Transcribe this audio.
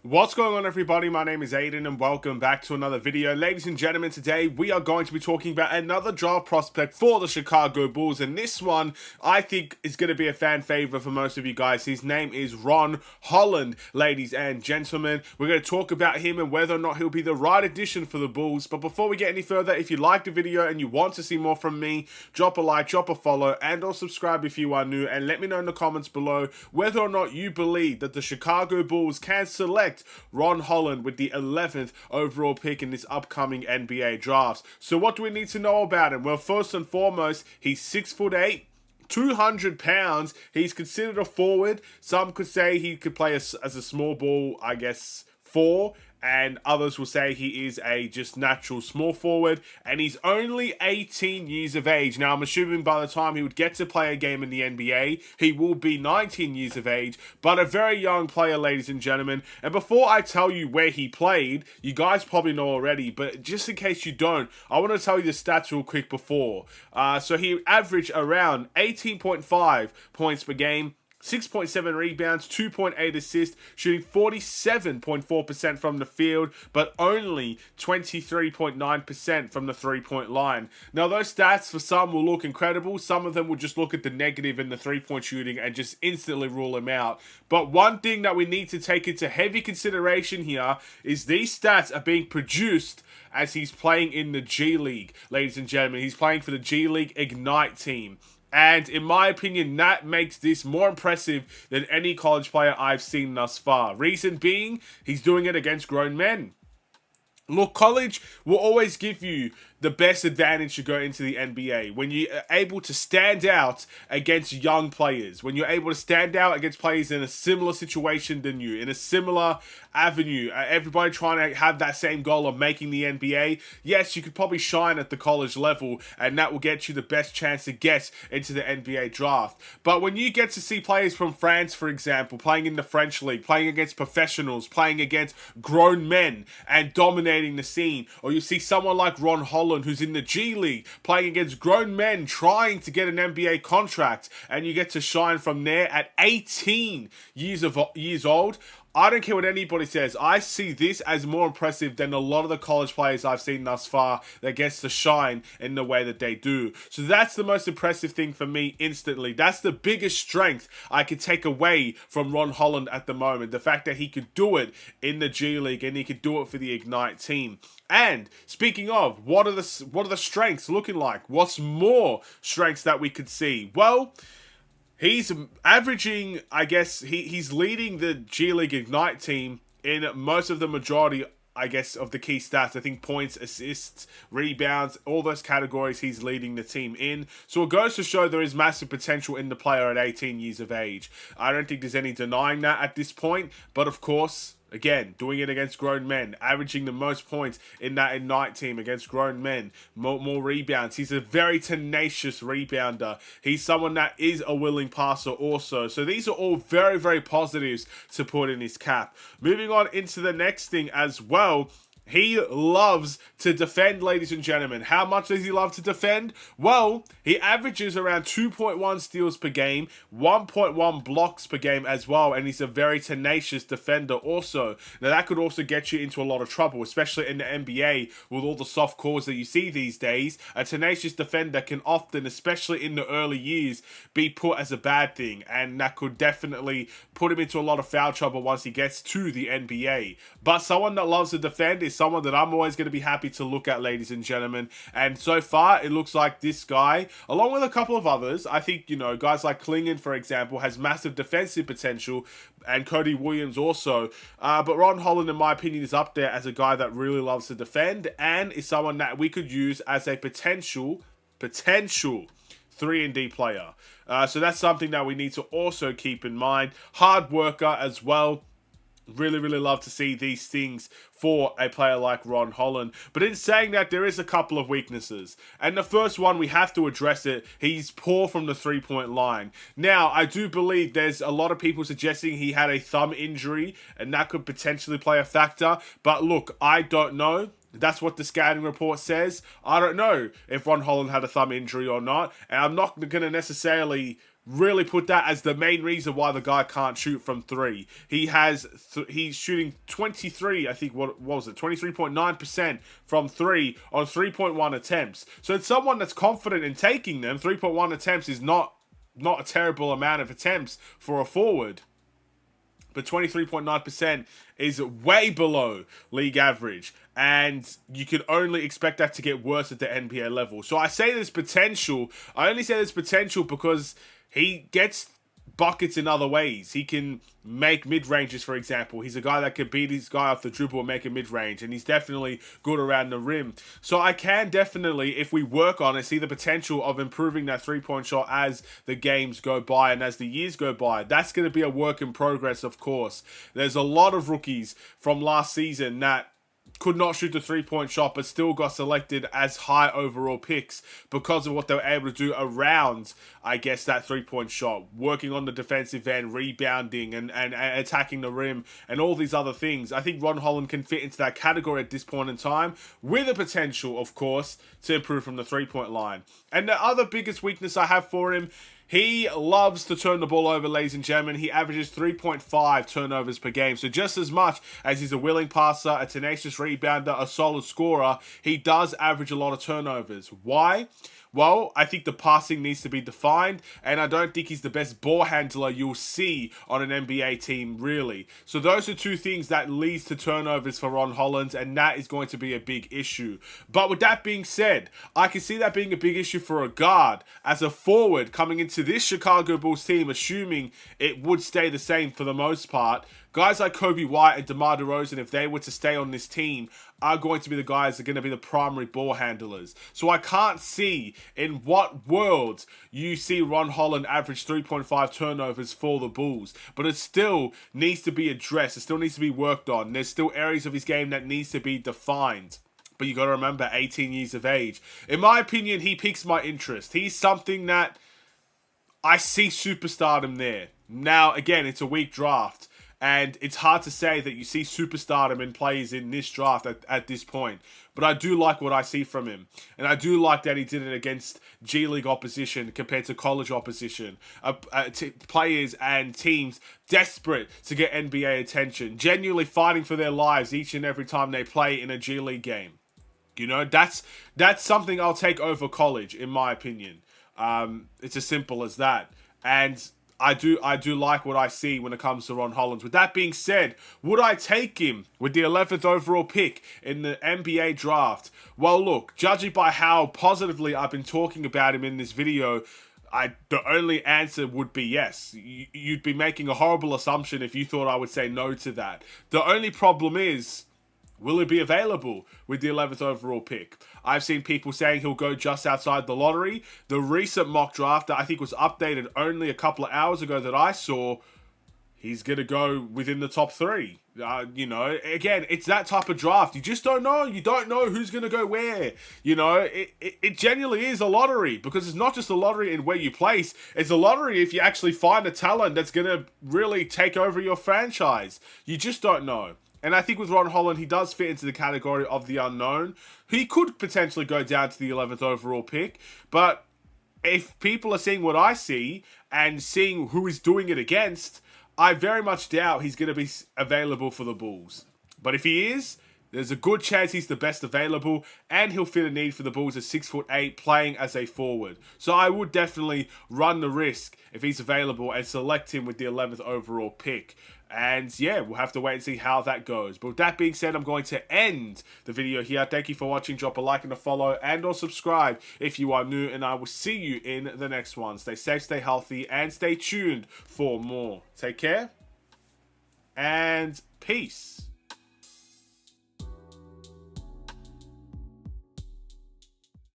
What's going on, everybody? My name is Aiden and welcome back to another video. Ladies and gentlemen, today we are going to be talking about another draft prospect for the Chicago Bulls, and this one I think is going to be a fan favorite for most of you guys. His name is Ron Holland, ladies and gentlemen. We're going to talk about him and whether or not he'll be the right addition for the Bulls. But before we get any further, if you liked the video and you want to see more from me, drop a like, drop a follow, and or subscribe if you are new, and let me know in the comments below whether or not you believe that the Chicago Bulls can select Ron Holland with the 11th overall pick in this upcoming NBA draft. So what do we need to know about him? Well, first and foremost, he's 6'8", 200 pounds. He's considered a forward. Some could say he could play as a small ball, I guess, 4, and others will say he is a just natural small forward, and he's only 18 years of age. Now, I'm assuming by the time he would get to play a game in the NBA, he will be 19 years of age, but a very young player, ladies and gentlemen. And before I tell you where he played, you guys probably know already, but just in case you don't, I want to tell you the stats real quick before. So he averaged around 18.5 points per game, 6.7 rebounds, 2.8 assists, shooting 47.4% from the field, but only 23.9% from the three-point line. Now, those stats for some will look incredible. Some of them will just look at the negative in the three-point shooting and just instantly rule him out. But one thing that we need to take into heavy consideration here is these stats are being produced as he's playing in the G League, ladies and gentlemen. He's playing for the G League Ignite team. And in my opinion, that makes this more impressive than any college player I've seen thus far. Reason being, he's doing it against grown men. Look, college will always give you the best advantage to go into the NBA. When you're able to stand out against young players, when you're able to stand out against players in a similar situation than you, in a similar avenue, everybody trying to have that same goal of making the NBA, yes, you could probably shine at the college level, and that will get you the best chance to get into the NBA draft. But when you get to see players from France, for example, playing in the French league, playing against professionals, playing against grown men, and dominating the scene, or you see someone like Ron Holland, who's in the G League, playing against grown men trying to get an NBA contract, and you get to shine from there at 18 years old. I don't care what anybody says. I see this as more impressive than a lot of the college players I've seen thus far that gets to shine in the way that they do. So that's the most impressive thing for me instantly. That's the biggest strength I could take away from Ron Holland at the moment. The fact that he could do it in the G League and he could do it for the Ignite team. And speaking of, what are the strengths looking like? What's more strengths that we could see? Well, he's averaging, I guess, he's leading the G League Ignite team in most of the majority, I guess, of the key stats. I think points, assists, rebounds, all those categories he's leading the team in. So it goes to show there is massive potential in the player at 18 years of age. I don't think there's any denying that at this point, but of course, again, doing it against grown men, averaging the most points in that Ignite team against grown men, more rebounds. He's a very tenacious rebounder. He's someone that is a willing passer also. So these are all very, very positives to put in his cap. Moving on into the next thing as well. He loves to defend, ladies and gentlemen. How much does he love to defend? Well, he averages around 2.1 steals per game, 1.1 blocks per game as well, and he's a very tenacious defender also. Now, that could also get you into a lot of trouble, especially in the NBA with all the soft calls that you see these days. A tenacious defender can often, especially in the early years, be put as a bad thing, and that could definitely put him into a lot of foul trouble once he gets to the NBA. But someone that loves to defend is someone that I'm always going to be happy to look at, ladies and gentlemen. And so far, it looks like this guy, along with a couple of others, I think, guys like Klingon, for example, has massive defensive potential, and Cody Williams also. But Ron Holland, in my opinion, is up there as a guy that really loves to defend and is someone that we could use as a potential 3-and-D player. So that's something that we need to also keep in mind. Hard worker as well. Really, really love to see these things for a player like Ron Holland. But in saying that, there is a couple of weaknesses. And the first one, we have to address it. He's poor from the three-point line. Now, I do believe there's a lot of people suggesting he had a thumb injury, and that could potentially play a factor. But look, I don't know. That's what the scouting report says. I don't know if Ron Holland had a thumb injury or not. And I'm not going to necessarily really put that as the main reason why the guy can't shoot from three. He's shooting 23, I think, what was it, 23.9% from three on 3.1 attempts. So it's someone that's confident in taking them. 3.1 attempts is not a terrible amount of attempts for a forward. But 23.9% is way below league average. And you can only expect that to get worse at the NBA level. So I say there's potential. I only say there's potential because he gets buckets in other ways. He can make mid-ranges, for example. He's a guy that can beat his guy off the dribble and make a mid-range, and he's definitely good around the rim. So I can definitely, if we work on it, see the potential of improving that three-point shot as the games go by and as the years go by. That's going to be a work in progress, of course. There's a lot of rookies from last season that could not shoot the three-point shot but still got selected as high overall picks because of what they were able to do around, I guess, that three-point shot, working on the defensive end, rebounding and attacking the rim and all these other things. I think Ron Holland can fit into that category at this point in time with the potential, of course, to improve from the three-point line. And the other biggest weakness I have for him, he loves to turn the ball over, ladies and gentlemen. He averages 3.5 turnovers per game. So just as much as he's a willing passer, a tenacious rebounder, a solid scorer, he does average a lot of turnovers. Why? Well, I think the passing needs to be defined, and I don't think he's the best ball handler you'll see on an NBA team, really. So those are two things that leads to turnovers for Ron Holland, and that is going to be a big issue. But with that being said, I can see that being a big issue for a guard. As a forward coming into this Chicago Bulls team, assuming it would stay the same for the most part, guys like Kobe White and DeMar DeRozan, if they were to stay on this team, are going to be the guys that are going to be the primary ball handlers. So I can't see in what world you see Ron Holland average 3.5 turnovers for the Bulls. But it still needs to be addressed. It still needs to be worked on. There's still areas of his game that needs to be defined. But you got to remember, 18 years of age. In my opinion, he piques my interest. He's something that I see superstardom there. Now, again, it's a weak draft. And it's hard to say that you see superstardom in players in this draft at this point. But I do like what I see from him. And I do like that he did it against G League opposition compared to college opposition. Players and teams desperate to get NBA attention. Genuinely fighting for their lives each and every time they play in a G League game. You know, that's something I'll take over college, in my opinion. It's as simple as that. And I do like what I see when it comes to Ron Holland. With that being said, would I take him with the 11th overall pick in the NBA draft? Well, look, judging by how positively I've been talking about him in this video, the only answer would be yes. You'd be making a horrible assumption if you thought I would say no to that. The only problem is, will it be available with the 11th overall pick? I've seen people saying he'll go just outside the lottery. The recent mock draft that I think was updated only a couple of hours ago that I saw, he's going to go within the top 3. You know, again, it's that type of draft. You just don't know. You don't know who's going to go where. You know, it genuinely is a lottery, because it's not just a lottery in where you place. It's a lottery if you actually find a talent that's going to really take over your franchise. You just don't know. And I think with Ron Holland, he does fit into the category of the unknown. He could potentially go down to the 11th overall pick. But if people are seeing what I see and seeing who he's doing it against, I very much doubt he's going to be available for the Bulls. But if he is, there's a good chance he's the best available, and he'll fit a need for the Bulls at 6'8", playing as a forward. So I would definitely run the risk if he's available and select him with the 11th overall pick. And yeah, we'll have to wait and see how that goes. But with that being said, I'm going to end the video here. Thank you for watching. Drop a like and a follow, and or subscribe if you are new. And I will see you in the next one. Stay safe, stay healthy, and stay tuned for more. Take care, and peace.